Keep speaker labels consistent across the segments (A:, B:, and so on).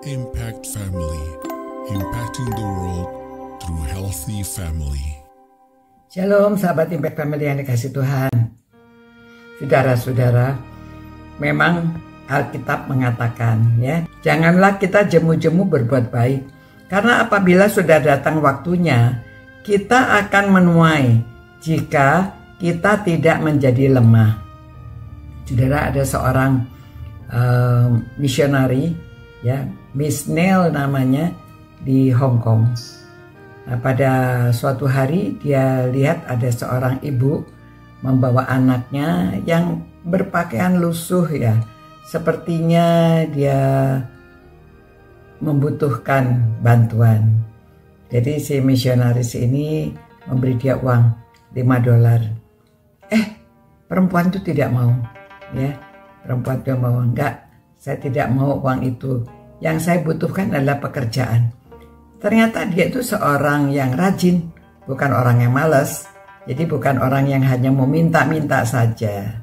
A: Impact Family, impacting the world through healthy family.
B: Shalom sahabat Impact Family yang dikasih Tuhan. Saudara-saudara, memang Alkitab mengatakan ya, janganlah kita jemu-jemu berbuat baik. Karena apabila sudah datang waktunya, kita akan menuai jika kita tidak menjadi lemah. Saudara, ada seorang misionari ya, Miss Neil namanya, di Hong Kong. Nah, pada suatu hari dia lihat ada seorang ibu membawa anaknya yang berpakaian lusuh ya. Sepertinya dia membutuhkan bantuan. Jadi si misionaris ini memberi dia uang $5. Perempuan itu tidak mau ya. Perempuan itu mau, enggak, saya tidak mau uang itu. Yang saya butuhkan adalah pekerjaan. Ternyata dia itu seorang yang rajin, bukan orang yang malas. Jadi bukan orang yang hanya mau minta-minta saja,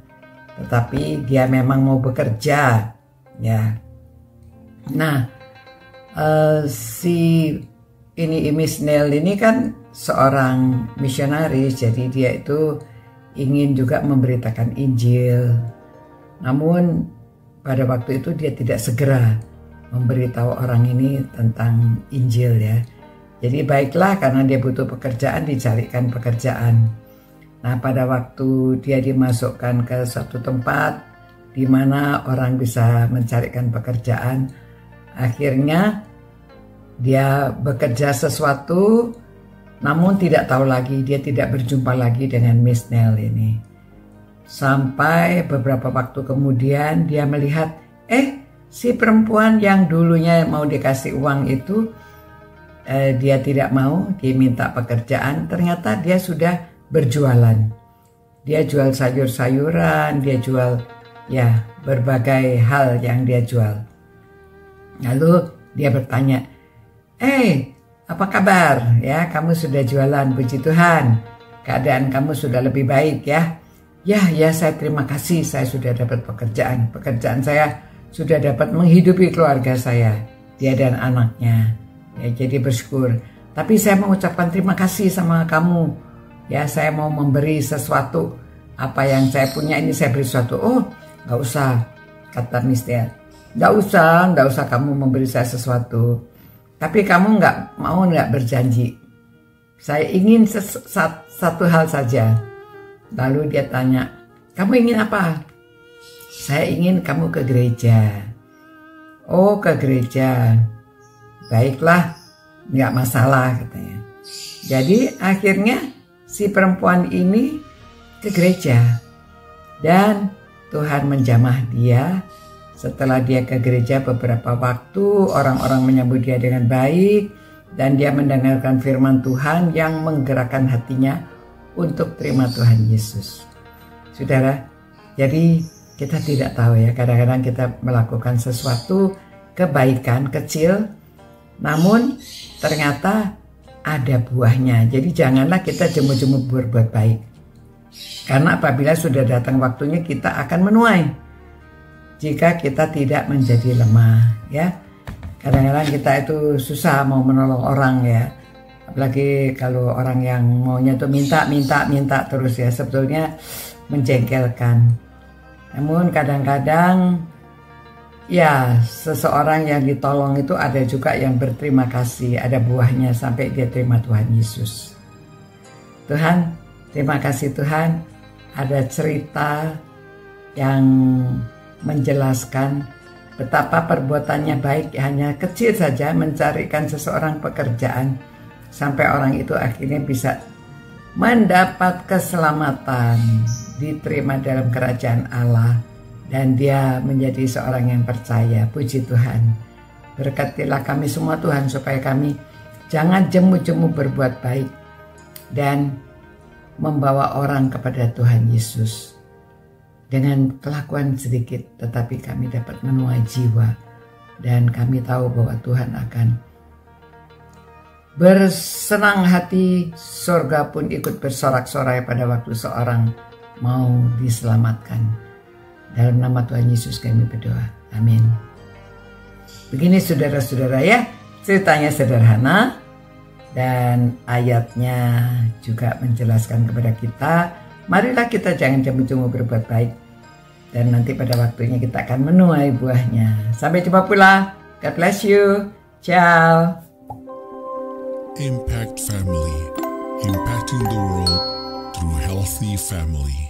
B: tetapi dia memang mau bekerja ya. Nah, si Miss Neil ini kan seorang misionaris, jadi dia itu ingin juga memberitakan Injil. Namun pada waktu itu dia tidak segera memberitahu orang ini tentang Injil ya. Jadi baiklah, karena dia butuh pekerjaan, dicarikan pekerjaan. Nah, pada waktu dia dimasukkan ke suatu tempat di mana orang bisa mencarikan pekerjaan, akhirnya dia bekerja sesuatu, namun tidak tahu lagi, dia tidak berjumpa lagi dengan Miss Neil ini. Sampai beberapa waktu kemudian dia melihat, si perempuan yang dulunya mau dikasih uang itu, dia tidak mau, dia minta pekerjaan. Ternyata dia sudah berjualan. Dia jual sayur-sayuran, dia jual ya berbagai hal yang dia jual. Lalu dia bertanya, apa kabar ya, kamu sudah jualan, puji Tuhan, keadaan kamu sudah lebih baik ya. Ya saya terima kasih, saya sudah dapat pekerjaan saya sudah dapat menghidupi keluarga saya, dia dan anaknya ya, jadi bersyukur. Tapi saya mengucapkan terima kasih sama kamu ya, saya mau memberi sesuatu, apa yang saya punya ini saya beri sesuatu. Gak usah, kata Miss Neil, gak usah kamu memberi saya sesuatu, tapi kamu nggak berjanji, saya ingin satu hal saja. Lalu dia tanya, kamu ingin apa? Saya ingin kamu ke gereja. Oh, ke gereja. Baiklah, nggak masalah katanya. Jadi akhirnya si perempuan ini ke gereja. Dan Tuhan menjamah dia. Setelah dia ke gereja beberapa waktu, orang-orang menyambut dia dengan baik. Dan dia mendengarkan firman Tuhan yang menggerakkan hatinya untuk terima Tuhan Yesus. Saudara, jadi kita tidak tahu ya, kadang-kadang kita melakukan sesuatu kebaikan kecil, namun ternyata ada buahnya. Jadi janganlah kita jemu-jemu berbuat baik. Karena apabila sudah datang waktunya, kita akan menuai jika kita tidak menjadi lemah ya. Kadang-kadang kita itu susah mau menolong orang ya. Apalagi kalau orang yang maunya tuh minta terus ya, sebetulnya menjengkelkan. Namun kadang-kadang ya, seseorang yang ditolong itu ada juga yang berterima kasih, ada buahnya sampai dia terima Tuhan Yesus. Tuhan, terima kasih Tuhan, ada cerita yang menjelaskan betapa perbuatannya baik, hanya kecil saja, mencarikan seseorang pekerjaan, sampai orang itu akhirnya bisa mendapat keselamatan, diterima dalam kerajaan Allah, dan dia menjadi seorang yang percaya. Puji Tuhan. Berkatilah kami semua Tuhan, supaya kami jangan jemu-jemu berbuat baik dan membawa orang kepada Tuhan Yesus. Dengan kelakuan sedikit, tetapi kami dapat menuai jiwa, dan kami tahu bahwa Tuhan akan bersenang hati, surga pun ikut bersorak-sorai pada waktu seorang mau diselamatkan. Dalam nama Tuhan Yesus kami berdoa. Amin. Begini saudara-saudara ya, ceritanya sederhana dan ayatnya juga menjelaskan kepada kita, marilah kita jangan cemburu berbuat baik. Dan nanti pada waktunya kita akan menuai buahnya. Sampai jumpa pula. God bless you. Ciao.
A: Impact Family, impacting the world through healthy family.